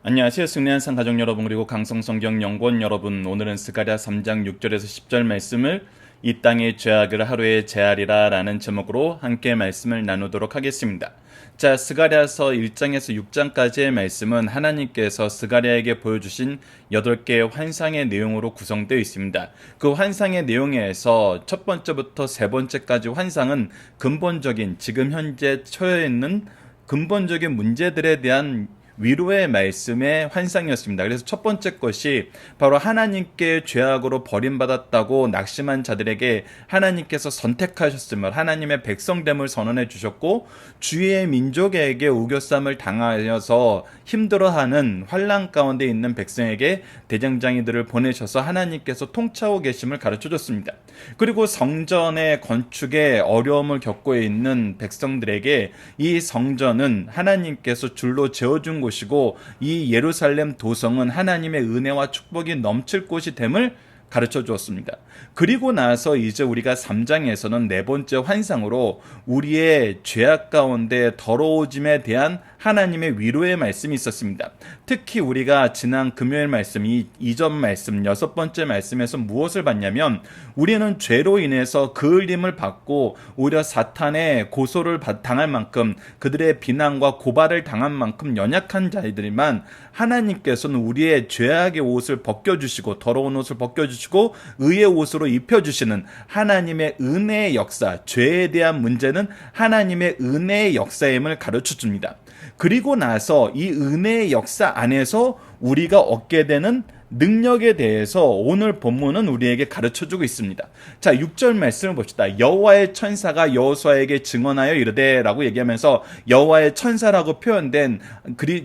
안녕하세요. 승리한산 가족 여러분, 그리고 강성성경연구원 여러분, 오늘은 스가랴 3장 6절에서 10절 말씀을 이 땅의 죄악을 하루에 제하리라 라는 제목으로 함께 말씀을 나누도록 하겠습니다. 자, 스가랴서 1장에서 6장까지의 말씀은 하나님께서 스가랴에게 보여주신 8개의 환상의 내용으로 구성되어 있습니다. 그 환상의 내용에서 첫 번째부터 세 번째까지 환상은 근본적인, 지금 현재 처해 있는 근본적인 문제들에 대한 위로의 말씀의 환상이었습니다. 그래서 첫 번째 것이 바로 하나님께 죄악으로 버림받았다고 낙심한 자들에게 하나님께서 선택하셨음을, 하나님의 백성됨을 선언해 주셨고, 주의 민족에게 우겨쌈을 당하여서 힘들어하는 환난 가운데 있는 백성에게 대장장이들을 보내셔서 하나님께서 통치하고 계심을 가르쳐 줬습니다. 그리고 성전의 건축에 어려움을 겪고 있는 백성들에게 이 성전은 하나님께서 줄로 재어준 곳이고, 이 예루살렘 도성은 하나님의 은혜와 축복이 넘칠 곳이 됨을 가르쳐 주었습니다. 그리고 나서 이제 우리가 3장에서는 네 번째 환상으로 우리의 죄악 가운데 더러워짐에 대한 하나님의 위로의 말씀이 있었습니다. 특히 우리가 지난 금요일 말씀, 이전 말씀, 6번째 말씀에서 무엇을 봤냐면, 우리는 죄로 인해서 그을림을 받고 오히려 사탄의 고소를 당할 만큼, 그들의 비난과 고발을 당한 만큼 연약한 자들이지만, 하나님께서는 우리의 죄악의 옷을 벗겨주시고, 더러운 옷을 벗겨주시고 의의 옷으로 입혀주시는 하나님의 은혜의 역사, 죄에 대한 문제는 하나님의 은혜의 역사임을 가르쳐줍니다. 그리고 나서 이 은혜의 역사 안에서 우리가 얻게 되는 능력에 대해서 오늘 본문은 우리에게 가르쳐주고 있습니다. 자, 6절 말씀을 봅시다. 여호와의 천사가 여호수아에게 증언하여 이르되 라고 얘기하면서 여호와의 천사라고 표현된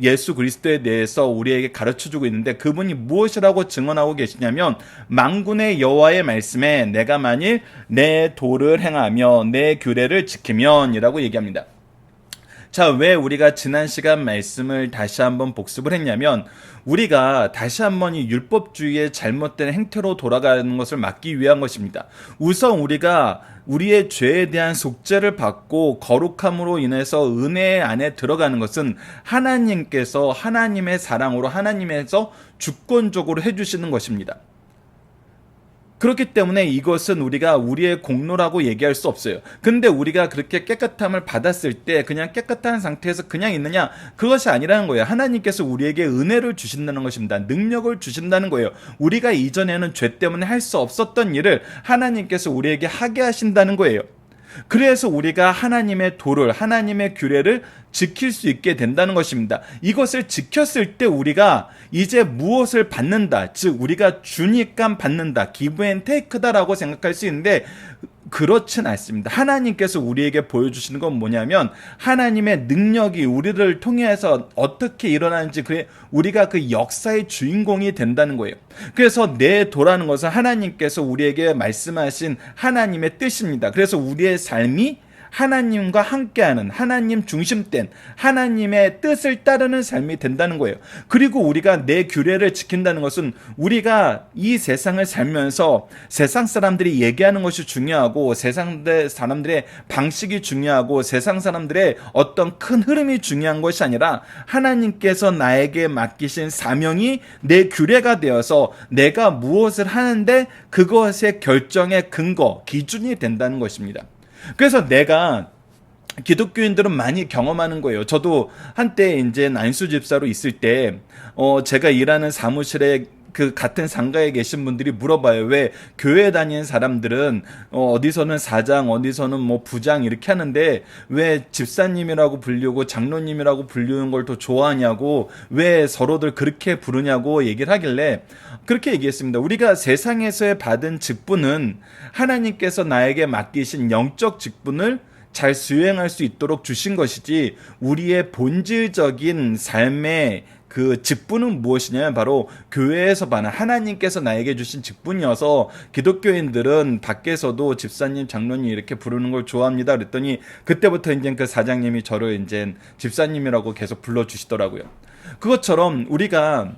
예수 그리스도에 대해서 우리에게 가르쳐주고 있는데, 그분이 무엇이라고 증언하고 계시냐면, 만군의 여호와의 말씀에 내가 만일 내 도를 행하며 내 규례를 지키면 이라고 얘기합니다. 자, 왜 우리가 지난 시간 말씀을 다시 한번 복습을 했냐면, 우리가 다시 한번 이 율법주의의 잘못된 행태로 돌아가는 것을 막기 위한 것입니다. 우선 우리가 우리의 죄에 대한 속죄를 받고 거룩함으로 인해서 은혜 안에 들어가는 것은 하나님께서 하나님의 사랑으로, 하나님에서 주권적으로 해주시는 것입니다. 그렇기 때문에 이것은 우리가 우리의 공로라고 얘기할 수 없어요. 근데 우리가 그렇게 깨끗함을 받았을 때 그냥 깨끗한 상태에서 그냥 있느냐? 그것이 아니라는 거예요. 하나님께서 우리에게 은혜를 주신다는 것입니다. 능력을 주신다는 거예요. 우리가 이전에는 죄 때문에 할 수 없었던 일을 하나님께서 우리에게 하게 하신다는 거예요. 그래서 우리가 하나님의 도를, 하나님의 규례를 지킬 수 있게 된다는 것입니다. 이것을 지켰을 때 우리가 이제 무엇을 받는다, 즉 우리가 주니까 받는다, 기브 앤 테이크다라고 생각할 수 있는데, 그렇진 않습니다. 하나님께서 우리에게 보여주시는 건 뭐냐면, 하나님의 능력이 우리를 통해서 어떻게 일어나는지 우리가 그 역사의 주인공이 된다는 거예요. 그래서 내 도라는 것은 하나님께서 우리에게 말씀하신 하나님의 뜻입니다. 그래서 우리의 삶이 하나님과 함께하는, 하나님 중심된 하나님의 뜻을 따르는 삶이 된다는 거예요. 그리고 우리가 내 규례를 지킨다는 것은 우리가 이 세상을 살면서 세상 사람들이 얘기하는 것이 중요하고, 세상 사람들의 방식이 중요하고, 세상 사람들의 어떤 큰 흐름이 중요한 것이 아니라 하나님께서 나에게 맡기신 사명이 내 규례가 되어서 내가 무엇을 하는데 그것의 결정의 근거, 기준이 된다는 것입니다. 그래서 내가, 기독교인들은 많이 경험하는 거예요. 저도 한때 이제 안수 집사로 있을 때, 제가 일하는 사무실에 그 같은 상가에 계신 분들이 물어봐요. 왜 교회 다니는 사람들은 어디서는 사장, 어디서는 뭐 부장 이렇게 하는데 왜 집사님이라고 불리고 장로님이라고 불리는 걸 더 좋아하냐고, 왜 서로들 그렇게 부르냐고 얘기를 하길래 그렇게 얘기했습니다. 우리가 세상에서 받은 직분은 하나님께서 나에게 맡기신 영적 직분을 잘 수행할 수 있도록 주신 것이지, 우리의 본질적인 삶의 그 직분은 무엇이냐면 바로 교회에서 받는, 하나님께서 나에게 주신 직분이어서 기독교인들은 밖에서도 집사님, 장로님 이렇게 부르는 걸 좋아합니다. 그랬더니 그때부터 이제 그 사장님이 저를 이제 집사님이라고 계속 불러주시더라고요. 그것처럼 우리가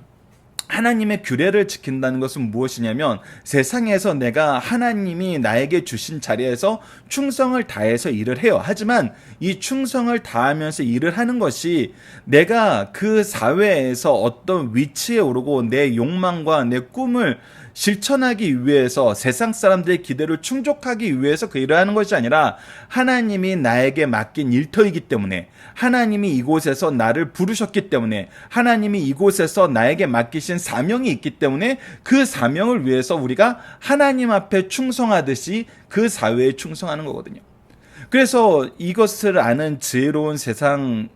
하나님의 규례를 지킨다는 것은 무엇이냐면 세상에서 내가 하나님이 나에게 주신 자리에서 충성을 다해서 일을 해요. 하지만 이 충성을 다하면서 일을 하는 것이 내가 그 사회에서 어떤 위치에 오르고 내 욕망과 내 꿈을 실천하기 위해서 세상 사람들의 기대를 충족하기 위해서 그 일을 하는 것이 아니라 하나님이 나에게 맡긴 일터이기 때문에 하나님이 이곳에서 나를 부르셨기 때문에 하나님이 이곳에서 나에게 맡기신 사명이 있기 때문에 그 사명을 위해서 우리가 하나님 앞에 충성하듯이 그 사회에 충성하는 거거든요. 그래서 이것을 아는 지혜로운 세상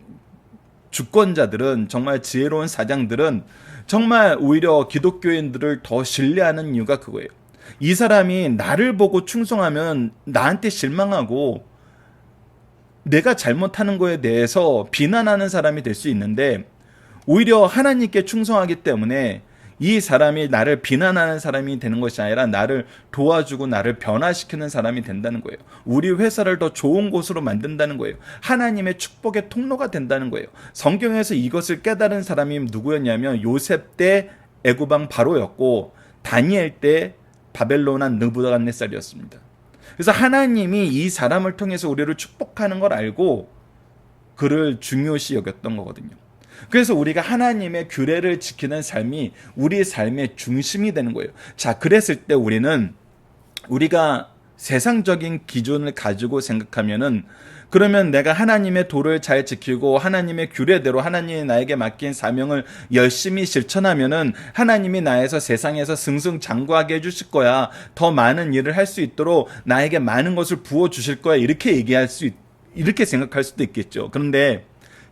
주권자들은 정말 지혜로운 사장들은 정말 오히려 기독교인들을 더 신뢰하는 이유가 그거예요. 이 사람이 나를 보고 충성하면 나한테 실망하고 내가 잘못하는 거에 대해서 비난하는 사람이 될 수 있는데 오히려 하나님께 충성하기 때문에 이 사람이 나를 비난하는 사람이 되는 것이 아니라 나를 도와주고 나를 변화시키는 사람이 된다는 거예요. 우리 회사를 더 좋은 곳으로 만든다는 거예요. 하나님의 축복의 통로가 된다는 거예요. 성경에서 이것을 깨달은 사람이 누구였냐면 요셉 때 애굽왕 바로였고 다니엘 때 바벨론 왕 느부갓네살이었습니다. 그래서 하나님이 이 사람을 통해서 우리를 축복하는 걸 알고 그를 중요시 여겼던 거거든요. 그래서 우리가 하나님의 규례를 지키는 삶이 우리의 삶의 중심이 되는 거예요. 자, 그랬을 때 우리가 세상적인 기준을 가지고 생각하면은 그러면 내가 하나님의 도를 잘 지키고 하나님의 규례대로 하나님이 나에게 맡긴 사명을 열심히 실천하면은 하나님이 나에서 세상에서 승승장구하게 해주실 거야. 더 많은 일을 할 수 있도록 나에게 많은 것을 부어주실 거야. 이렇게 생각할 수도 있겠죠. 그런데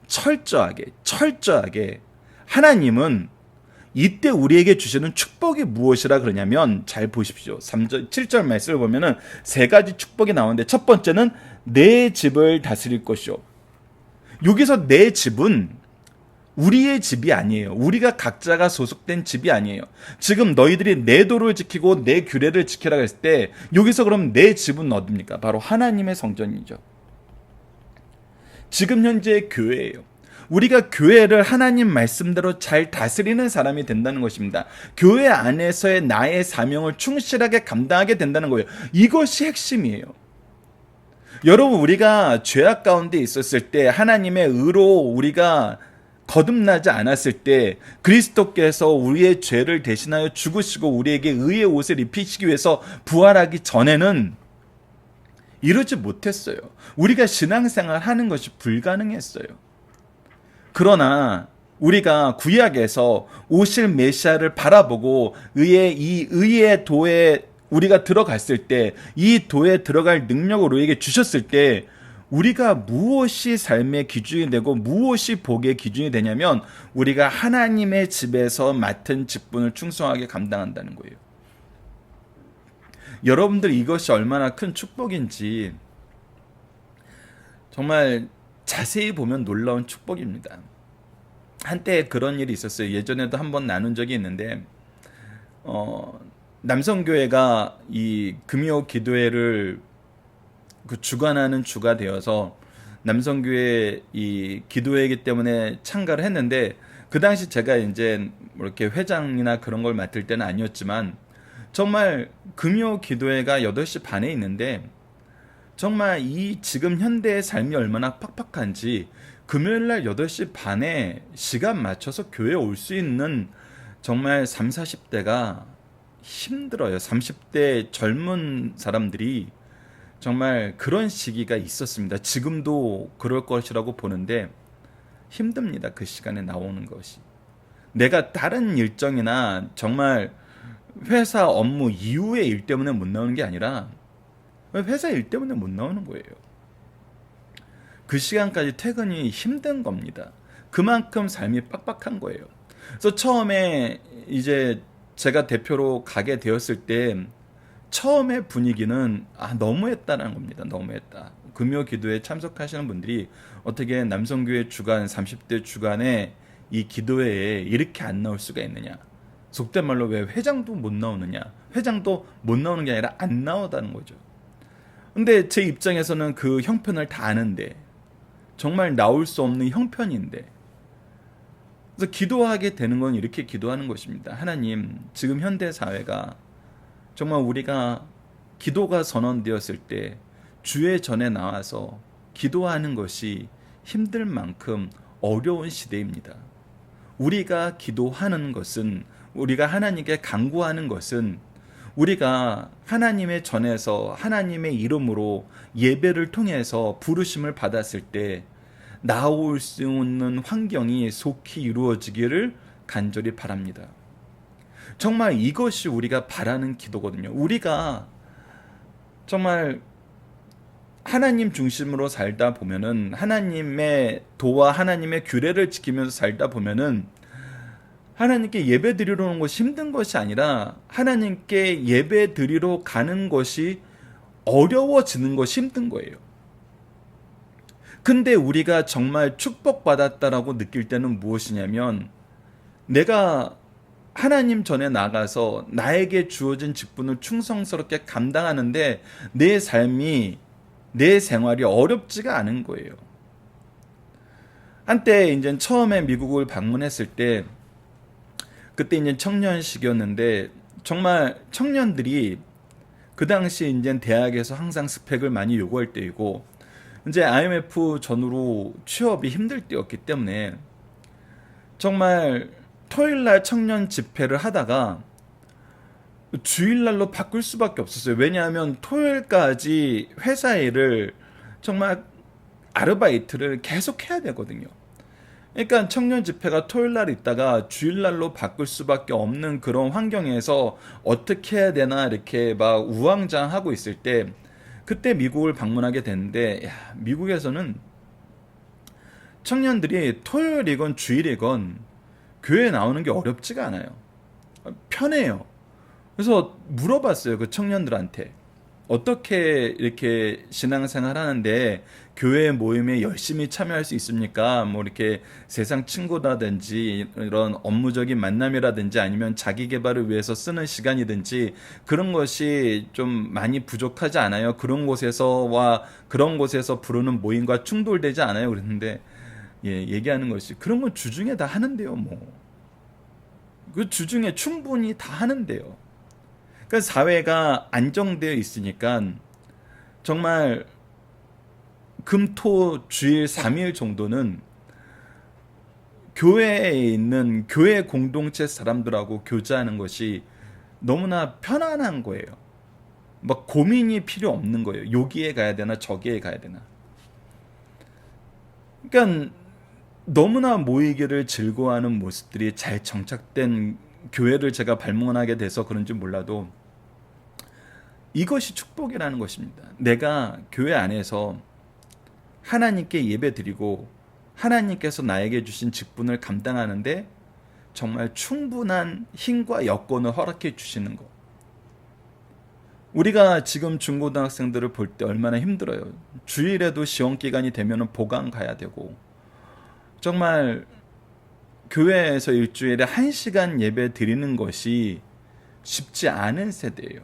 철저하게 하나님은 이때 우리에게 주시는 축복이 무엇이라 그러냐면 잘 보십시오. 3절, 7절 말씀을 보면은 세 가지 축복이 나오는데 첫 번째는 내 집을 다스릴 것이요. 여기서 내 집은 우리의 집이 아니에요. 우리가 각자가 소속된 집이 아니에요. 지금 너희들이 내 도를 지키고 내 규례를 지키라고 했을 때 여기서 그럼 내 집은 어딥니까? 바로 하나님의 성전이죠. 지금 현재 교회예요. 우리가 교회를 하나님 말씀대로 잘 다스리는 사람이 된다는 것입니다. 교회 안에서의 나의 사명을 충실하게 감당하게 된다는 거예요. 이것이 핵심이에요. 여러분, 우리가 죄악 가운데 있었을 때 하나님의 의로 우리가 거듭나지 않았을 때 그리스도께서 우리의 죄를 대신하여 죽으시고 우리에게 의의 옷을 입히시기 위해서 부활하기 전에는 이루지 못했어요. 우리가 신앙생활 하는 것이 불가능했어요. 그러나 우리가 구약에서 오실 메시아를 바라보고 이 의의 도에 우리가 들어갔을 때 이 도에 들어갈 능력을 우리에게 주셨을 때 우리가 무엇이 삶의 기준이 되고 무엇이 복의 기준이 되냐면 우리가 하나님의 집에서 맡은 직분을 충성하게 감당한다는 거예요. 여러분들 이것이 얼마나 큰 축복인지 정말 자세히 보면 놀라운 축복입니다. 한때 그런 일이 있었어요. 예전에도 한번 나눈 적이 있는데 남성교회가 이 금요 기도회를 주관하는 주가 되어서 남성교회 이 기도회이기 때문에 참가를 했는데 그 당시 제가 이제 뭐 이렇게 회장이나 그런 걸 맡을 때는 아니었지만 정말 금요 기도회가 8시 반에 있는데 정말 이 지금 현대의 삶이 얼마나 팍팍한지 금요일날 8시 반에 시간 맞춰서 교회에 올 수 있는 정말 30, 40대가 힘들어요. 30대 젊은 사람들이 정말 그런 시기가 있었습니다. 지금도 그럴 것이라고 보는데 힘듭니다. 그 시간에 나오는 것이. 내가 다른 일정이나 정말 회사 업무 이후의 일 때문에 못 나오는 게 아니라 회사 일 때문에 못 나오는 거예요. 그 시간까지 퇴근이 힘든 겁니다. 그만큼 삶이 빡빡한 거예요. 그래서 처음에 이제 제가 대표로 가게 되었을 때 처음에 분위기는 너무했다는 겁니다. 너무했다. 금요 기도에 참석하시는 분들이 어떻게 남성교회 주간 30대 주간에 이 기도회에 이렇게 안 나올 수가 있느냐. 속된 말로 왜 회장도 못 나오느냐. 회장도 못 나오는 게 아니라 안 나오다는 거죠. 근데 제 입장에서는 그 형편을 다 아는데 정말 나올 수 없는 형편인데 그래서 기도하게 되는 건 이렇게 기도하는 것입니다. 하나님, 지금 현대 사회가 정말 우리가 기도가 선언되었을 때 주의 전에 나와서 기도하는 것이 힘들 만큼 어려운 시대입니다. 우리가 기도하는 것은, 우리가 하나님께 간구하는 것은 우리가 하나님의 전에서 하나님의 이름으로 예배를 통해서 부르심을 받았을 때 나올 수 있는 환경이 속히 이루어지기를 간절히 바랍니다. 정말 이것이 우리가 바라는 기도거든요. 우리가 정말 하나님 중심으로 살다 보면은, 하나님의 도와 하나님의 규례를 지키면서 살다 보면은 하나님께 예배 드리러 오는 것이 힘든 것이 아니라 하나님께 예배 드리러 가는 것이 어려워지는 것이 힘든 거예요. 근데 우리가 정말 축복받았다라고 느낄 때는 무엇이냐면, 내가 하나님 전에 나가서 나에게 주어진 직분을 충성스럽게 감당하는데 내 삶이, 내 생활이 어렵지가 않은 거예요. 한때 이제 처음에 미국을 방문했을 때, 그때 이제 청년식이었는데 정말 청년들이 그 당시 이제 대학에서 항상 스펙을 많이 요구할 때이고, 이제 IMF 전후로 취업이 힘들 때였기 때문에 정말 토요일날 청년 집회를 하다가 주일날로 바꿀 수밖에 없었어요. 왜냐하면 토요일까지 회사 일을, 정말 아르바이트를 계속 해야 되거든요. 그러니까 청년 집회가 토요일날 있다가 주일날로 바꿀 수밖에 없는 그런 환경에서 어떻게 해야 되나 이렇게 막 우왕좌왕하고 있을 때, 그때 미국을 방문하게 됐는데, 미국에서는 청년들이 토요일이건 주일이건 교회에 나오는 게 어렵지가 않아요. 편해요. 그래서 물어봤어요, 그 청년들한테. 어떻게 이렇게 신앙생활 하는데 교회 모임에 열심히 참여할 수 있습니까? 뭐 이렇게 세상 친구라든지 이런 업무적인 만남이라든지 아니면 자기 개발을 위해서 쓰는 시간이든지 그런 것이 좀 많이 부족하지 않아요? 그런 곳에서 부르는 모임과 충돌되지 않아요? 그랬는데, 얘기하는 것이, 그런 건 주중에 다 하는데요, 뭐. 그 주중에 충분히 다 하는데요. 그러니까 사회가 안정되어 있으니까 정말 금토 주일 3일 정도는 교회에 있는 교회 공동체 사람들하고 교제하는 것이 너무나 편안한 거예요. 막 고민이 필요 없는 거예요. 여기에 가야 되나 저기에 가야 되나. 그러니까 너무나 모이기를 즐거워하는 모습들이 잘 정착된 교회를 제가 발문하게 돼서 그런지 몰라도 이것이 축복이라는 것입니다. 내가 교회 안에서 하나님께 예배드리고 하나님께서 나에게 주신 직분을 감당하는데 정말 충분한 힘과 여건을 허락해 주시는 것. 우리가 지금 중고등학생들을 볼 때 얼마나 힘들어요. 주일에도 시험기간이 되면 보강 가야 되고, 정말 교회에서 일주일에 1시간 예배 드리는 것이 쉽지 않은 세대예요.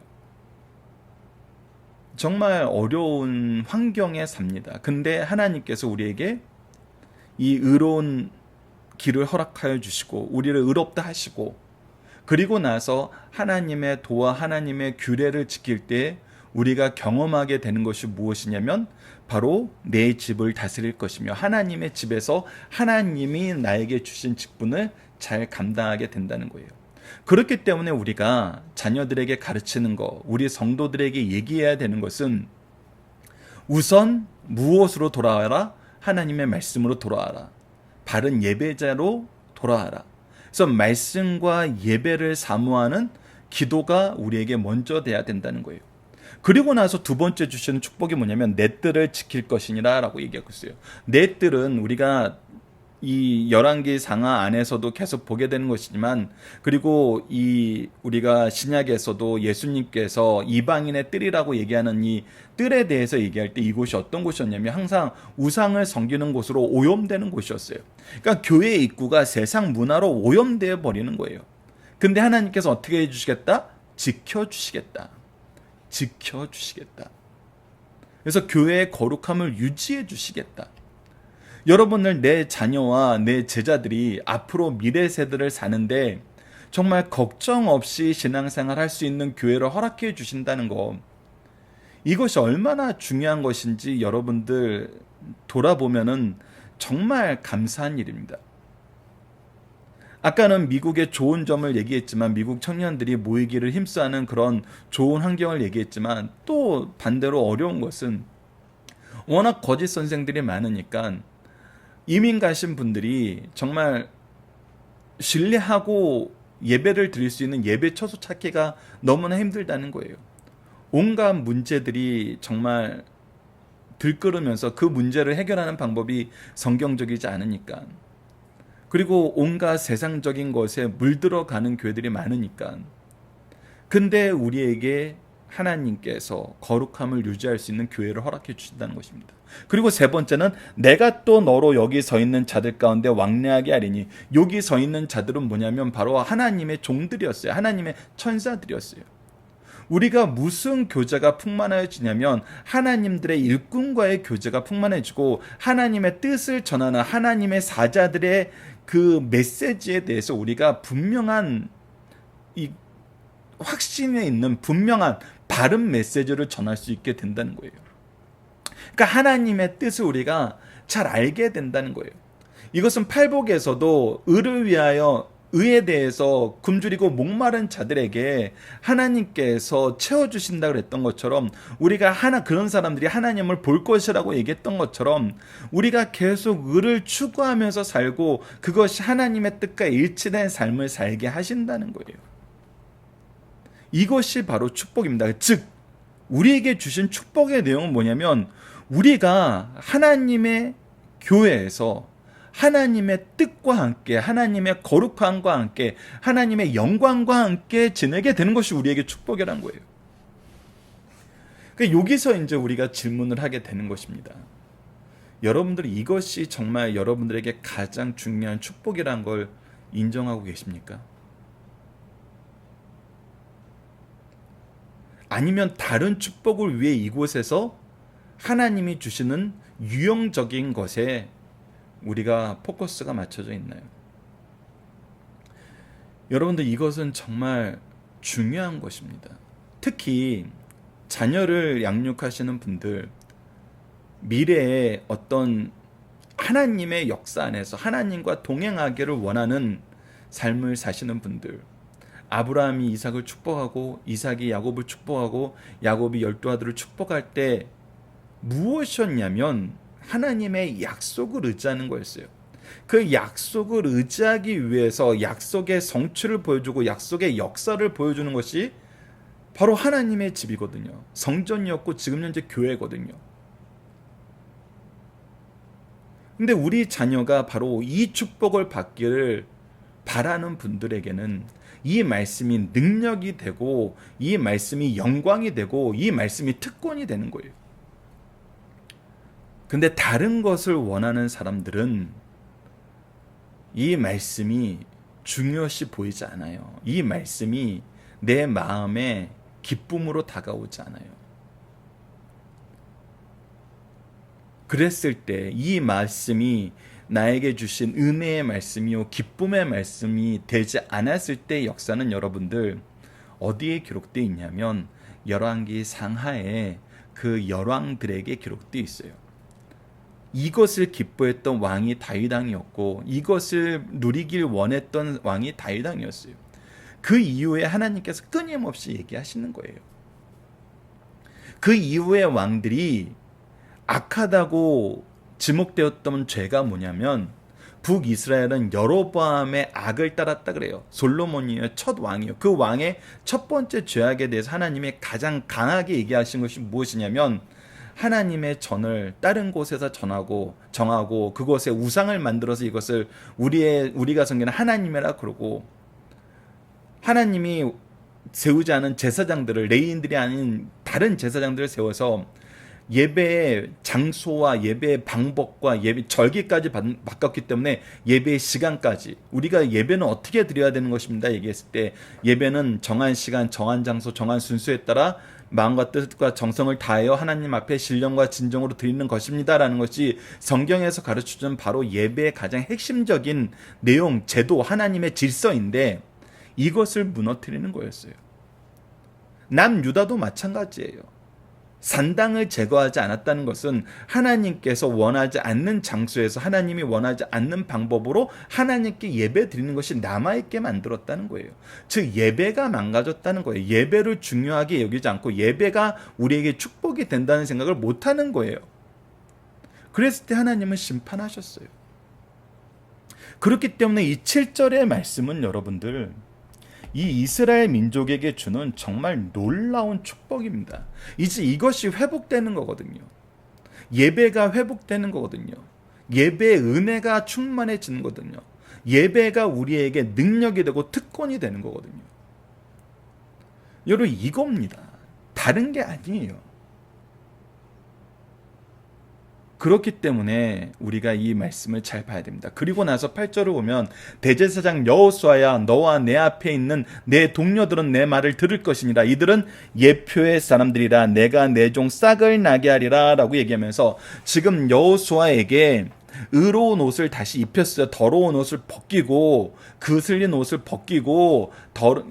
정말 어려운 환경에 삽니다. 근데 하나님께서 우리에게 이 의로운 길을 허락하여 주시고 우리를 의롭다 하시고, 그리고 나서 하나님의 도와 하나님의 규례를 지킬 때 우리가 경험하게 되는 것이 무엇이냐면 바로 내 집을 다스릴 것이며 하나님의 집에서 하나님이 나에게 주신 직분을 잘 감당하게 된다는 거예요. 그렇기 때문에 우리가 자녀들에게 가르치는 것, 우리 성도들에게 얘기해야 되는 것은 우선 무엇으로 돌아와라? 하나님의 말씀으로 돌아와라. 바른 예배자로 돌아와라. 그래서 말씀과 예배를 사모하는 기도가 우리에게 먼저 돼야 된다는 거예요. 그리고 나서 두 번째 주시는 축복이 뭐냐면 내 뜰을 지킬 것이니라 라고 얘기하고 있어요. 내 뜰은 우리가 이 열왕기 상하 안에서도 계속 보게 되는 것이지만, 그리고 이 우리가 신약에서도 예수님께서 이방인의 뜰이라고 얘기하는 이 뜰에 대해서 얘기할 때 이곳이 어떤 곳이었냐면 항상 우상을 섬기는 곳으로 오염되는 곳이었어요. 그러니까 교회 입구가 세상 문화로 오염되어 버리는 거예요. 근데 하나님께서 어떻게 해주시겠다? 지켜주시겠다. 지켜주시겠다. 그래서 교회의 거룩함을 유지해 주시겠다. 여러분들, 내 자녀와 내 제자들이 앞으로 미래 세대를 사는데 정말 걱정 없이 신앙생활 할 수 있는 교회를 허락해 주신다는 거, 이것이 얼마나 중요한 것인지 여러분들 돌아보면은 정말 감사한 일입니다. 아까는 미국의 좋은 점을 얘기했지만, 미국 청년들이 모이기를 힘써하는 그런 좋은 환경을 얘기했지만, 또 반대로 어려운 것은 워낙 거짓 선생들이 많으니까 이민 가신 분들이 정말 신뢰하고 예배를 드릴 수 있는 예배 처소 찾기가 너무나 힘들다는 거예요. 온갖 문제들이 정말 들끓으면서 그 문제를 해결하는 방법이 성경적이지 않으니까, 그리고 온갖 세상적인 것에 물들어가는 교회들이 많으니까, 근데 우리에게 하나님께서 거룩함을 유지할 수 있는 교회를 허락해 주신다는 것입니다. 그리고 세 번째는, 내가 또 너로 여기 서 있는 자들 가운데 왕래하게 하리니, 여기 서 있는 자들은 뭐냐면 바로 하나님의 종들이었어요. 하나님의 천사들이었어요. 우리가 무슨 교제가 풍만해지냐면 하나님들의 일꾼과의 교제가 풍만해지고, 하나님의 뜻을 전하는 하나님의 사자들의 그 메시지에 대해서 우리가 분명한 이 확신에 있는 분명한 바른 메시지를 전할 수 있게 된다는 거예요. 그러니까 하나님의 뜻을 우리가 잘 알게 된다는 거예요. 이것은 팔복에서도 의를 위하여, 의에 대해서 굶주리고 목마른 자들에게 하나님께서 채워주신다고 그랬던 것처럼, 우리가 그런 사람들이 하나님을 볼 것이라고 얘기했던 것처럼, 우리가 계속 의를 추구하면서 살고 그것이 하나님의 뜻과 일치된 삶을 살게 하신다는 거예요. 이것이 바로 축복입니다. 즉, 우리에게 주신 축복의 내용은 뭐냐면, 우리가 하나님의 교회에서 하나님의 뜻과 함께, 하나님의 거룩함과 함께, 하나님의 영광과 함께 지내게 되는 것이 우리에게 축복이라는 거예요. 그러니까 여기서 이제 우리가 질문을 하게 되는 것입니다. 여러분들이 이것이 정말 여러분들에게 가장 중요한 축복이라는 걸 인정하고 계십니까? 아니면 다른 축복을 위해 이곳에서 하나님이 주시는 유형적인 것에 우리가 포커스가 맞춰져 있나요? 여러분들, 이것은 정말 중요한 것입니다. 특히 자녀를 양육하시는 분들, 미래에 어떤 하나님의 역사 안에서 하나님과 동행하기를 원하는 삶을 사시는 분들, 아브라함이 이삭을 축복하고 이삭이 야곱을 축복하고 야곱이 12아들을 축복할 때 무엇이었냐면 하나님의 약속을 의지하는 거였어요. 그 약속을 의지하기 위해서 약속의 성취를 보여주고 약속의 역사를 보여주는 것이 바로 하나님의 집이거든요. 성전이었고 지금 현재 교회거든요. 근데 우리 자녀가 바로 이 축복을 받기를 바라는 분들에게는 이 말씀이 능력이 되고, 이 말씀이 영광이 되고, 이 말씀이 특권이 되는 거예요. 근데 다른 것을 원하는 사람들은 이 말씀이 중요시 보이지 않아요. 이 말씀이 내 마음에 기쁨으로 다가오지 않아요. 그랬을 때 이 말씀이 나에게 주신 은혜의 말씀이요 기쁨의 말씀이 되지 않았을 때 역사는 여러분들 어디에 기록되어 있냐면 열왕기 상하에 그 열왕들에게 기록되어 있어요. 이것을 기뻐했던 왕이 다윗 왕이었고 이것을 누리길 원했던 왕이 다윗 왕이었어요. 그 이후에 하나님께서 끊임없이 얘기하시는 거예요. 그 이후의 왕들이 악하다고 지목되었던 죄가 뭐냐면 북이스라엘은 여로보암의 악을 따랐다 그래요. 솔로몬이요 첫 왕이요. 그 왕의 첫 번째 죄악에 대해서 하나님이 가장 강하게 얘기하신 것이 무엇이냐면 하나님의 전을 다른 곳에서 정하고 그곳에 우상을 만들어서 이것을 우리가 섬기는 하나님이라 그러고, 하나님이 세우지 않은 제사장들을, 레위인들이 아닌 다른 제사장들을 세워서 예배의 장소와 예배의 방법과 예배 절기까지 바꿨기 때문에 예배의 시간까지, 우리가 예배는 어떻게 드려야 되는 것입니다 얘기했을 때 예배는 정한 시간, 정한 장소, 정한 순서에 따라 마음과 뜻과 정성을 다하여 하나님 앞에 신령과 진정으로 드리는 것입니다라는 것이 성경에서 가르쳐주는 바로 예배의 가장 핵심적인 내용, 제도, 하나님의 질서인데 이것을 무너뜨리는 거였어요. 남유다도 마찬가지예요. 산당을 제거하지 않았다는 것은 하나님께서 원하지 않는 장소에서 하나님이 원하지 않는 방법으로 하나님께 예배 드리는 것이 남아있게 만들었다는 거예요. 즉 예배가 망가졌다는 거예요. 예배를 중요하게 여기지 않고 예배가 우리에게 축복이 된다는 생각을 못하는 거예요. 그랬을 때 하나님은 심판하셨어요. 그렇기 때문에 이 7절의 말씀은 여러분들 이 이스라엘 민족에게 주는 정말 놀라운 축복입니다. 이제 이것이 회복되는 거거든요. 예배가 회복되는 거거든요. 예배의 은혜가 충만해지는 거거든요. 예배가 우리에게 능력이 되고 특권이 되는 거거든요. 여러분 이겁니다. 다른 게 아니에요. 그렇기 때문에 우리가 이 말씀을 잘 봐야 됩니다. 그리고 나서 8절을 보면 대제사장 여호수아야 너와 내 앞에 있는 내 동료들은 내 말을 들을 것이니라. 이들은 예표의 사람들이라. 내가 내 종 싹을 나게 하리라 라고 얘기하면서 지금 여호수아에게 의로운 옷을 다시 입혔어요. 더러운 옷을 벗기고 그슬린 옷을 벗기고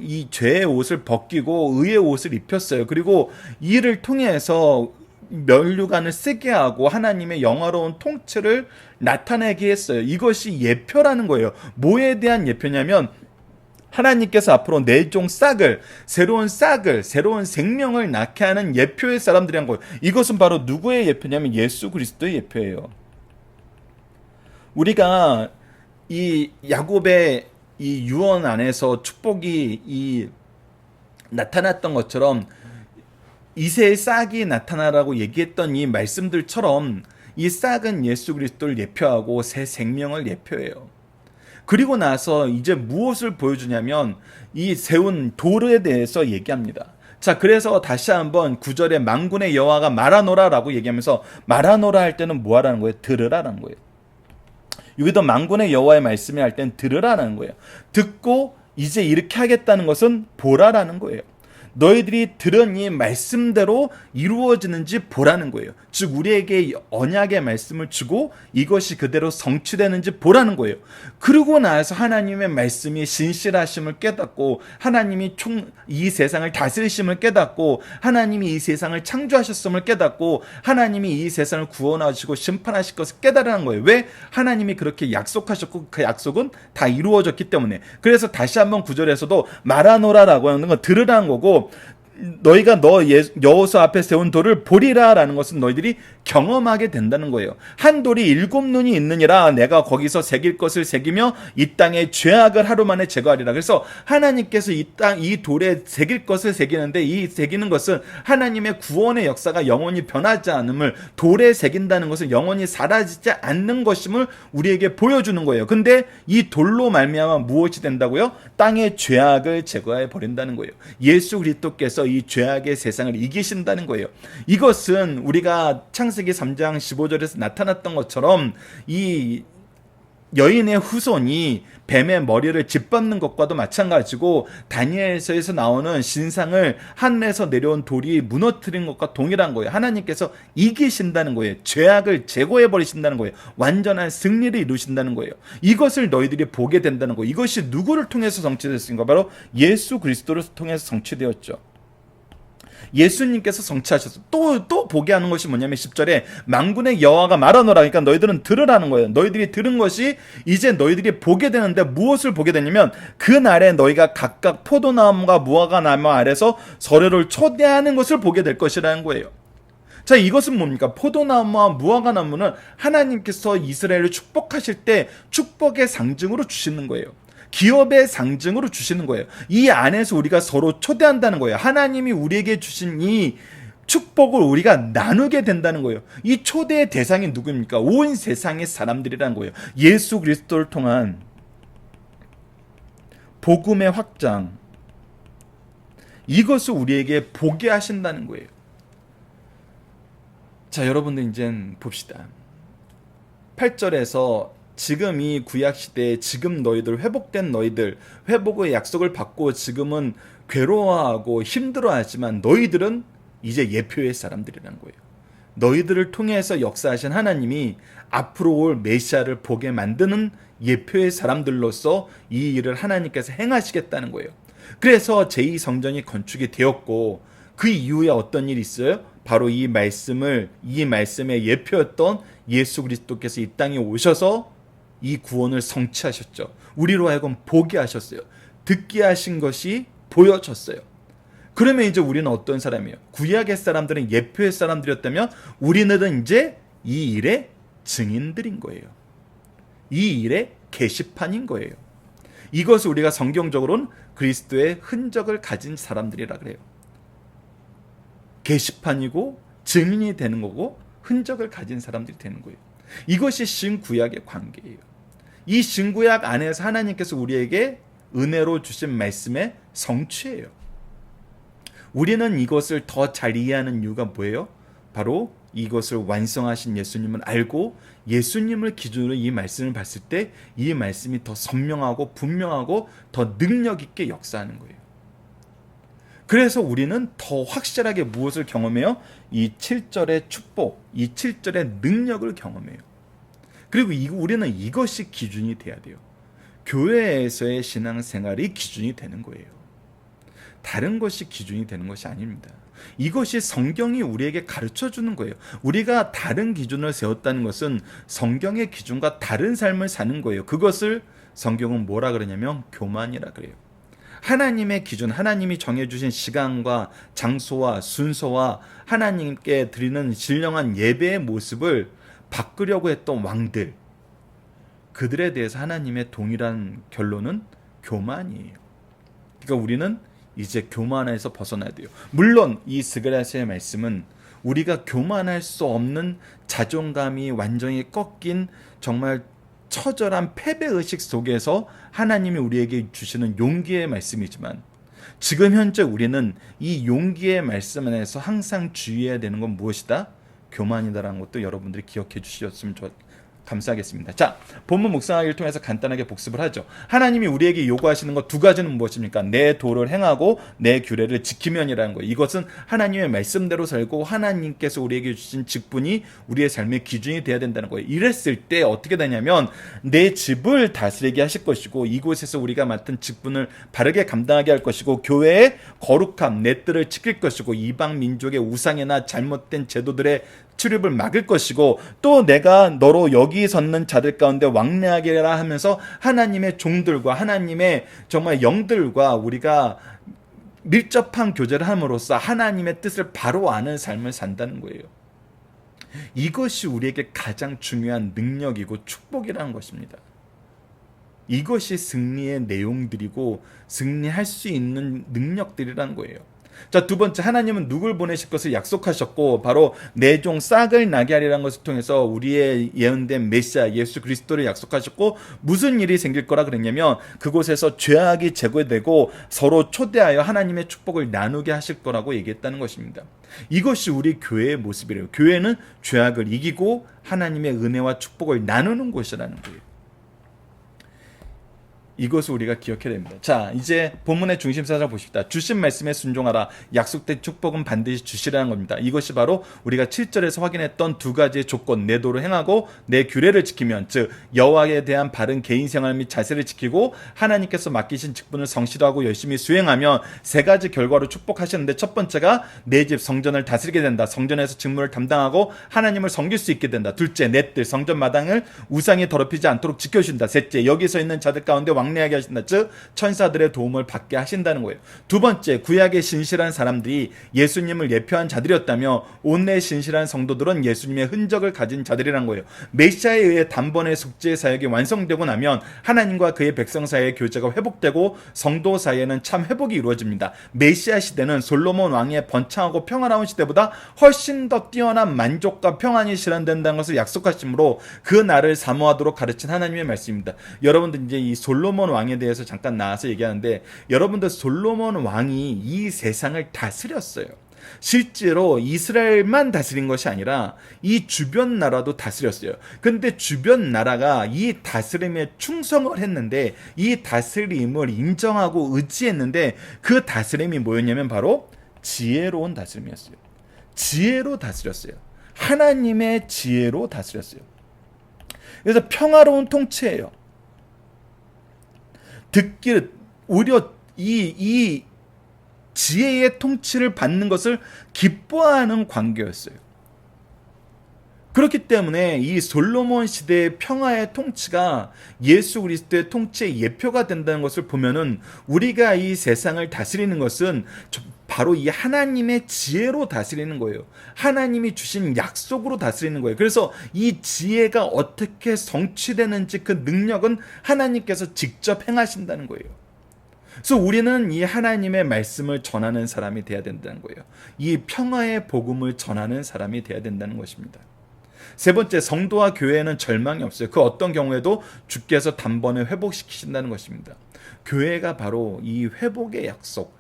이 죄의 옷을 벗기고 의의 옷을 입혔어요. 그리고 이를 통해서 면류관을 쓰게 하고 하나님의 영화로운 통치를 나타내게 했어요. 이것이 예표라는 거예요. 뭐에 대한 예표냐면 하나님께서 앞으로 내 종 싹을 새로운 생명을 낳게 하는 예표의 사람들이란 거예요. 이것은 바로 누구의 예표냐면 예수 그리스도의 예표예요. 우리가 이 야곱의 이 유언 안에서 축복이 나타났던 것처럼 이새의 싹이 나타나라고 얘기했던 이 말씀들처럼 이 싹은 예수 그리스도를 예표하고 새 생명을 예표해요. 그리고 나서 이제 무엇을 보여주냐면 이 세운 돌에 대해서 얘기합니다. 자, 그래서 다시 한번 9절에 만군의 여호와가 말하노라라고 얘기하면서 말하노라 할 때는 뭐 하라는 거예요? 들으라라는 거예요. 여기도 만군의 여호와의 말씀이 할 때는 들으라라는 거예요. 듣고 이제 이렇게 하겠다는 것은 보라라는 거예요. 너희들이 들은 이 말씀대로 이루어지는지 보라는 거예요. 즉 우리에게 언약의 말씀을 주고 이것이 그대로 성취되는지 보라는 거예요. 그러고 나서 하나님의 말씀이 신실하심을 깨닫고 하나님이 이 세상을 다스리심을 깨닫고 하나님이 이 세상을 창조하셨음을 깨닫고 하나님이 이 세상을 구원하시고 심판하실 것을 깨달으라는 거예요. 왜? 하나님이 그렇게 약속하셨고 그 약속은 다 이루어졌기 때문에. 그래서 다시 한번 9절에서도 말하노라라고 하는 건 들으라는 거고 너희가 여호수아 앞에 세운 돌을 보리라라는 것은 너희들이 경험하게 된다는 거예요. 한 돌이 7눈이 있느니라. 내가 거기서 새길 것을 새기며 이 땅의 죄악을 하루 만에 제거하리라. 그래서 하나님께서 이 돌에 새길 것을 새기는데 이 새기는 것은 하나님의 구원의 역사가 영원히 변하지 않음을, 돌에 새긴다는 것은 영원히 사라지지 않는 것임을 우리에게 보여주는 거예요. 근데 이 돌로 말미암아 무엇이 된다고요? 땅의 죄악을 제거해 버린다는 거예요. 예수 그리스도께서 이 죄악의 세상을 이기신다는 거예요. 이것은 우리가 창세기 3장 15절에서 나타났던 것처럼 이 여인의 후손이 뱀의 머리를 짓밟는 것과도 마찬가지고 다니엘서에서 나오는 신상을 하늘에서 내려온 돌이 무너뜨린 것과 동일한 거예요. 하나님께서 이기신다는 거예요. 죄악을 제거해 버리신다는 거예요. 완전한 승리를 이루신다는 거예요. 이것을 너희들이 보게 된다는 거예요. 이것이 누구를 통해서 성취됐습니까? 바로 예수 그리스도를 통해서 성취되었죠. 예수님께서 성취하셔서 또 보게 하는 것이 뭐냐면 10절에 만군의 여호와가 말하노라. 그러니까 너희들은 들으라는 거예요. 너희들이 들은 것이 이제 너희들이 보게 되는데 무엇을 보게 되냐면 그날에 너희가 각각 포도나무와 무화과나무 아래서 서로를 초대하는 것을 보게 될 것이라는 거예요. 자, 이것은 뭡니까? 포도나무와 무화과나무는 하나님께서 이스라엘을 축복하실 때 축복의 상징으로 주시는 거예요. 기업의 상징으로 주시는 거예요. 이 안에서 우리가 서로 초대한다는 거예요. 하나님이 우리에게 주신 이 축복을 우리가 나누게 된다는 거예요. 이 초대의 대상이 누구입니까? 온 세상의 사람들이라는 거예요. 예수 그리스도를 통한 복음의 확장, 이것을 우리에게 보게 하신다는 거예요. 자, 여러분들 이제 봅시다. 8절에서 지금 이 구약시대에 지금 너희들, 회복된 너희들, 회복의 약속을 받고 지금은 괴로워하고 힘들어하지만 너희들은 이제 예표의 사람들이라는 거예요. 너희들을 통해서 역사하신 하나님이 앞으로 올 메시아를 보게 만드는 예표의 사람들로서 이 일을 하나님께서 행하시겠다는 거예요. 그래서 제2성전이 건축이 되었고 그 이후에 어떤 일이 있어요? 바로 이 말씀의 예표였던 예수 그리스도께서 이 땅에 오셔서 이 구원을 성취하셨죠. 우리로 하여금 보게 하셨어요. 듣게 하신 것이 보여졌어요. 그러면 이제 우리는 어떤 사람이에요? 구약의 사람들은 예표의 사람들이었다면 우리는 이제 이 일의 증인들인 거예요. 이 일의 게시판인 거예요. 이것을 우리가 성경적으로는 그리스도의 흔적을 가진 사람들이라 그래요. 게시판이고 증인이 되는 거고 흔적을 가진 사람들이 되는 거예요. 이것이 신구약의 관계예요. 이 신구약 안에서 하나님께서 우리에게 은혜로 주신 말씀의 성취예요. 우리는 이것을 더 잘 이해하는 이유가 뭐예요? 바로 이것을 완성하신 예수님을 알고 예수님을 기준으로 이 말씀을 봤을 때 이 말씀이 더 선명하고 분명하고 더 능력 있게 역사하는 거예요. 그래서 우리는 더 확실하게 무엇을 경험해요? 이 7절의 축복, 이 7절의 능력을 경험해요. 그리고 우리는 이것이 기준이 돼야 돼요. 교회에서의 신앙생활이 기준이 되는 거예요. 다른 것이 기준이 되는 것이 아닙니다. 이것이 성경이 우리에게 가르쳐주는 거예요. 우리가 다른 기준을 세웠다는 것은 성경의 기준과 다른 삶을 사는 거예요. 그것을 성경은 뭐라 그러냐면 교만이라 그래요. 하나님의 기준, 하나님이 정해주신 시간과 장소와 순서와 하나님께 드리는 신령한 예배의 모습을 바꾸려고 했던 왕들, 그들에 대해서 하나님의 동일한 결론은 교만이에요. 그러니까 우리는 이제 교만에서 벗어나야 돼요. 물론 이 스가랴서의 말씀은 우리가 교만할 수 없는 자존감이 완전히 꺾인 정말 처절한 패배의식 속에서 하나님이 우리에게 주시는 용기의 말씀이지만 지금 현재 우리는 이 용기의 말씀 안에서 항상 주의해야 되는 건 무엇이다? 교만이다라는 것도 여러분들이 기억해 주셨으면 감사하겠습니다. 자, 본문 묵상하기를 통해서 간단하게 복습을 하죠. 하나님이 우리에게 요구하시는 것 두 가지는 무엇입니까? 내 도를 행하고 내 규례를 지키면이라는 거예요. 이것은 하나님의 말씀대로 살고 하나님께서 우리에게 주신 직분이 우리의 삶의 기준이 돼야 된다는 거예요. 이랬을 때 어떻게 되냐면 내 집을 다스리게 하실 것이고 이곳에서 우리가 맡은 직분을 바르게 감당하게 할 것이고 교회의 거룩함, 내 뜰을 지킬 것이고 이방 민족의 우상이나 잘못된 제도들의 출입을 막을 것이고 또 내가 너로 여기 섰는 자들 가운데 왕래하게라 하면서 하나님의 종들과 하나님의 정말 영들과 우리가 밀접한 교제를 함으로써 하나님의 뜻을 바로 아는 삶을 산다는 거예요. 이것이 우리에게 가장 중요한 능력이고 축복이라는 것입니다. 이것이 승리의 내용들이고 승리할 수 있는 능력들이라는 거예요. 자, 두 번째, 하나님은 누굴 보내실 것을 약속하셨고 바로 내 종 싹을 나게 하리라는 것을 통해서 우리의 예언된 메시아 예수 그리스도를 약속하셨고 무슨 일이 생길 거라 그랬냐면 그곳에서 죄악이 제거되고 서로 초대하여 하나님의 축복을 나누게 하실 거라고 얘기했다는 것입니다. 이것이 우리 교회의 모습이래요. 교회는 죄악을 이기고 하나님의 은혜와 축복을 나누는 곳이라는 거예요. 이것을 우리가 기억해야 됩니다. 자, 이제 본문의 중심사를 보십시다. 주신 말씀에 순종하라. 약속된 축복은 반드시 주시라는 겁니다. 이것이 바로 우리가 7절에서 확인했던 두 가지의 조건, 내 도를 행하고 내 규례를 지키면, 즉 여호와에 대한 바른 개인 생활 및 자세를 지키고 하나님께서 맡기신 직분을 성실하고 열심히 수행하면 세 가지 결과로 축복하시는데 첫 번째가 내 집 성전을 다스리게 된다. 성전에서 직무를 담당하고 하나님을 섬길 수 있게 된다. 둘째, 내 뜰 성전 마당을 우상이 더럽히지 않도록 지켜주신다. 셋째, 여기서 있는 자들 가운데 왕래하게 하신다. 즉 천사들의 도움을 받게 하신다는 거예요. 두 번째, 구약의 신실한 사람들이 예수님을 예표한 자들이었다며 온내 신실한 성도들은 예수님의 흔적을 가진 자들이란 거예요. 메시아에 의해 단번에 속죄의 사역이 완성되고 나면 하나님과 그의 백성 사이의 교제가 회복되고 성도 사이에는 참 회복이 이루어집니다. 메시아 시대는 솔로몬 왕의 번창하고 평화로운 시대보다 훨씬 더 뛰어난 만족과 평안이 실현된다는 것을 약속하시므로 그 날을 사모하도록 가르친 하나님의 말씀입니다. 여러분들 이제 이 솔로몬 왕에 대해서 잠깐 나와서 얘기하는데 여러분들 솔로몬 왕이 이 세상을 다스렸어요. 실제로 이스라엘만 다스린 것이 아니라 이 주변 나라도 다스렸어요. 근데 주변 나라가 이 다스림에 충성을 했는데 이 다스림을 인정하고 의지했는데 그 다스림이 뭐였냐면 바로 지혜로운 다스림이었어요. 지혜로 다스렸어요. 하나님의 지혜로 다스렸어요. 그래서 평화로운 통치예요. 오히려 이 지혜의 통치를 받는 것을 기뻐하는 관계였어요. 그렇기 때문에 이 솔로몬 시대의 평화의 통치가 예수 그리스도의 통치의 예표가 된다는 것을 보면은, 우리가 이 세상을 다스리는 것은 바로 이 하나님의 지혜로 다스리는 거예요. 하나님이 주신 약속으로 다스리는 거예요. 그래서 이 지혜가 어떻게 성취되는지 그 능력은 하나님께서 직접 행하신다는 거예요. 그래서 우리는 이 하나님의 말씀을 전하는 사람이 되어야 된다는 거예요. 이 평화의 복음을 전하는 사람이 되어야 된다는 것입니다. 세 번째, 성도와 교회에는 절망이 없어요. 그 어떤 경우에도 주께서 단번에 회복시키신다는 것입니다. 교회가 바로 이 회복의 약속,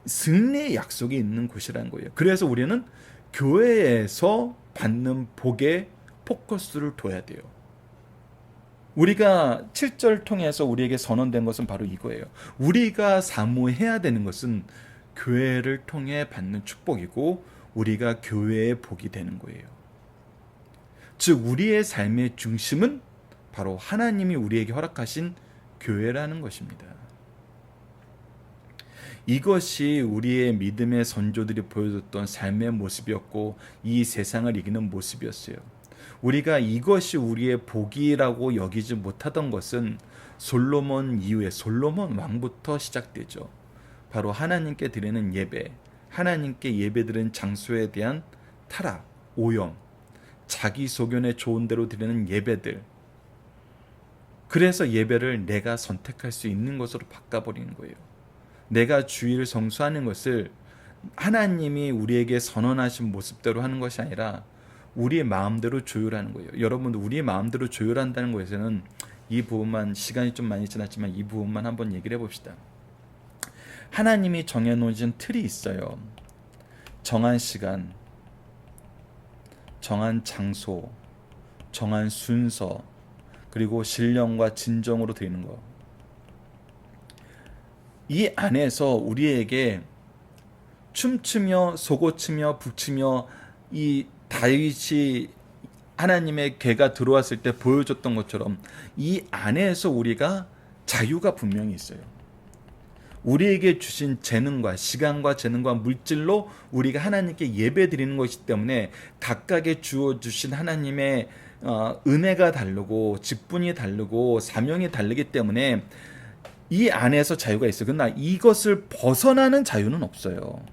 승리의 약속이 있는 곳이라는 거예요. 그래서 우리는 교회에서 받는 복에 포커스를 둬야 돼요. 우리가 7절 통해서 우리에게 선언된 것은 바로 이거예요. 우리가 사모해야 되는 것은 교회를 통해 받는 축복이고, 우리가 교회의 복이 되는 거예요. 즉 우리의 삶의 중심은 바로 하나님이 우리에게 허락하신 교회라는 것입니다. 이것이 우리의 믿음의 선조들이 보여줬던 삶의 모습이었고, 이 세상을 이기는 모습이었어요. 우리가 이것이 우리의 복이라고 여기지 못하던 것은 솔로몬 이후에 솔로몬 왕부터 시작되죠. 바로 하나님께 드리는 예배, 하나님께 예배드리는 장소에 대한 타락, 오염, 자기 소견에 좋은 대로 드리는 예배들. 그래서 예배를 내가 선택할 수 있는 것으로 바꿔버리는 거예요. 내가 주일 성수하는 것을 하나님이 우리에게 선언하신 모습대로 하는 것이 아니라 우리의 마음대로 조율하는 거예요. 여러분도 우리의 마음대로 조율한다는 것에서는 이 부분만, 시간이 좀 많이 지났지만 이 부분만 한번 얘기를 해봅시다. 하나님이 정해놓으신 틀이 있어요. 정한 시간, 정한 장소, 정한 순서, 그리고 신령과 진정으로 드리는 것. 이 안에서 우리에게 춤추며 솟구치며 북치며 이 다윗이 하나님의 궤가 들어왔을 때 보여줬던 것처럼 이 안에서 우리가 자유가 분명히 있어요. 우리에게 주신 재능과 시간과 재능과 물질로 우리가 하나님께 예배드리는 것이기 때문에 각각의 주어주신 하나님의 은혜가 다르고 직분이 다르고 사명이 다르기 때문에 이 안에서 자유가 있어요. 그러나 이것을 벗어나는 자유는 없어요.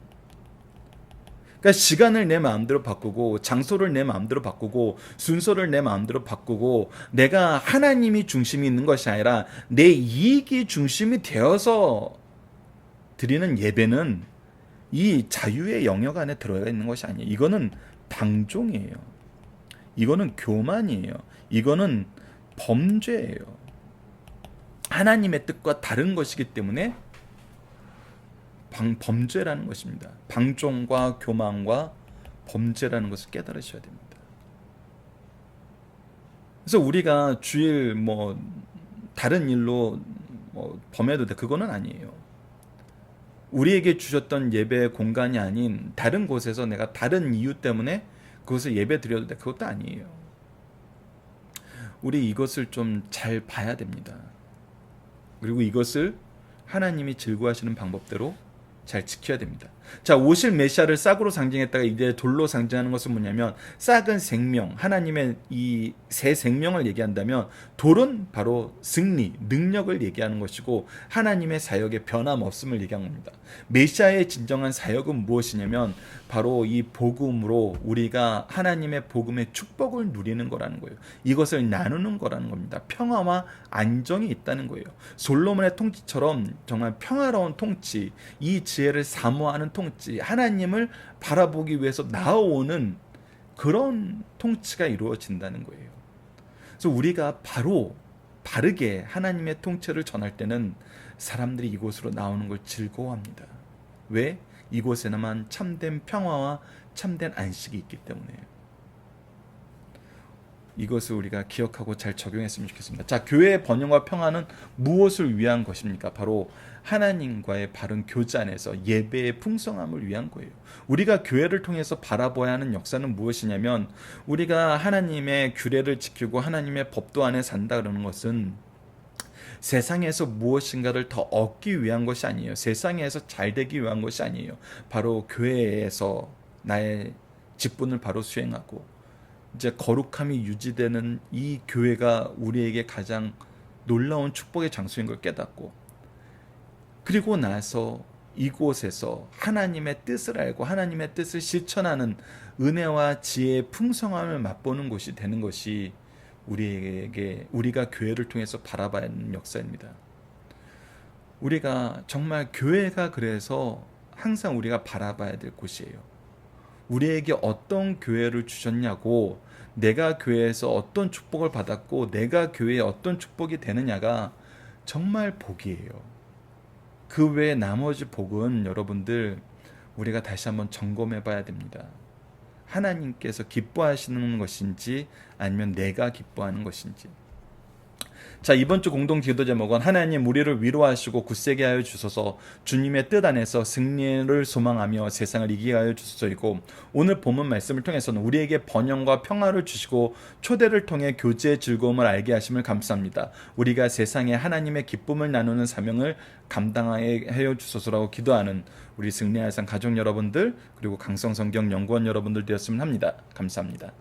그러니까 시간을 내 마음대로 바꾸고, 장소를 내 마음대로 바꾸고, 순서를 내 마음대로 바꾸고, 내가 하나님이 중심이 있는 것이 아니라 내 이익이 중심이 되어서 드리는 예배는 이 자유의 영역 안에 들어가 있는 것이 아니에요. 이거는 방종이에요. 이거는 교만이에요. 이거는 범죄예요. 하나님의 뜻과 다른 것이기 때문에 범죄라는 것입니다. 방종과 교만과 범죄라는 것을 깨달으셔야 됩니다. 그래서 우리가 주일 다른 일로 범해도 돼, 그거는 아니에요. 우리에게 주셨던 예배 공간이 아닌 다른 곳에서 내가 다른 이유 때문에 그것을 예배 드려도 돼, 그것도 아니에요. 우리 이것을 좀 잘 봐야 됩니다. 그리고 이것을 하나님이 즐거워하시는 방법대로 잘 지켜야 됩니다. 자, 오실 메시아를 싹으로 상징했다가 이제 돌로 상징하는 것은 뭐냐면, 싹은 생명, 하나님의 이 새 생명을 얘기한다면, 돌은 바로 승리, 능력을 얘기하는 것이고 하나님의 사역의 변함없음을 얘기한 겁니다. 메시아의 진정한 사역은 무엇이냐면 바로 이 복음으로 우리가 하나님의 복음의 축복을 누리는 거라는 거예요. 이것을 나누는 거라는 겁니다. 평화와 안정이 있다는 거예요. 솔로몬의 통치처럼 정말 평화로운 통치, 이 지혜를 사모하는 통치, 하나님을 바라보기 위해서 나아오는 그런 통치가 이루어진다는 거예요. 그래서 우리가 바르게 하나님의 통치를 전할 때는 사람들이 이곳으로 나오는 걸 즐거워합니다. 왜? 이곳에만 참된 평화와 참된 안식이 있기 때문에. 이것을 우리가 기억하고 잘 적용했으면 좋겠습니다. 자, 교회의 번영과 평화는 무엇을 위한 것입니까? 바로 하나님과의 바른 교제 안에서 예배의 풍성함을 위한 거예요. 우리가 교회를 통해서 바라봐야 하는 역사는 무엇이냐면, 우리가 하나님의 규례를 지키고 하나님의 법도 안에 산다 그러는 것은 세상에서 무엇인가를 더 얻기 위한 것이 아니에요. 세상에서 잘 되기 위한 것이 아니에요. 바로 교회에서 나의 직분을 바로 수행하고 이제 거룩함이 유지되는 이 교회가 우리에게 가장 놀라운 축복의 장소인 걸 깨닫고, 그리고 나서 이곳에서 하나님의 뜻을 알고 하나님의 뜻을 실천하는 은혜와 지혜의 풍성함을 맛보는 곳이 되는 것이 우리가 교회를 통해서 바라봐야 하는 역사입니다. 우리가 정말 교회가 그래서 항상 우리가 바라봐야 될 곳이에요. 우리에게 어떤 교회를 주셨냐고, 내가 교회에서 어떤 축복을 받았고 내가 교회에 어떤 축복이 되느냐가 정말 복이에요. 그 외에 나머지 복은 여러분들 우리가 다시 한번 점검해 봐야 됩니다. 하나님께서 기뻐하시는 것인지 아니면 내가 기뻐하는 것인지. 자, 이번 주 공동 기도 제목은 하나님 우리를 위로하시고 굳세게 하여 주소서, 주님의 뜻 안에서 승리를 소망하며 세상을 이기게 하여 주소서이고, 오늘 본문 말씀을 통해서는 우리에게 번영과 평화를 주시고 초대를 통해 교제의 즐거움을 알게 하심을 감사합니다. 우리가 세상에 하나님의 기쁨을 나누는 사명을 감당하게 하여 주소서라고 기도하는 우리 승리의 산 가족 여러분들, 그리고 강성성경 연구원 여러분들 되었으면 합니다. 감사합니다.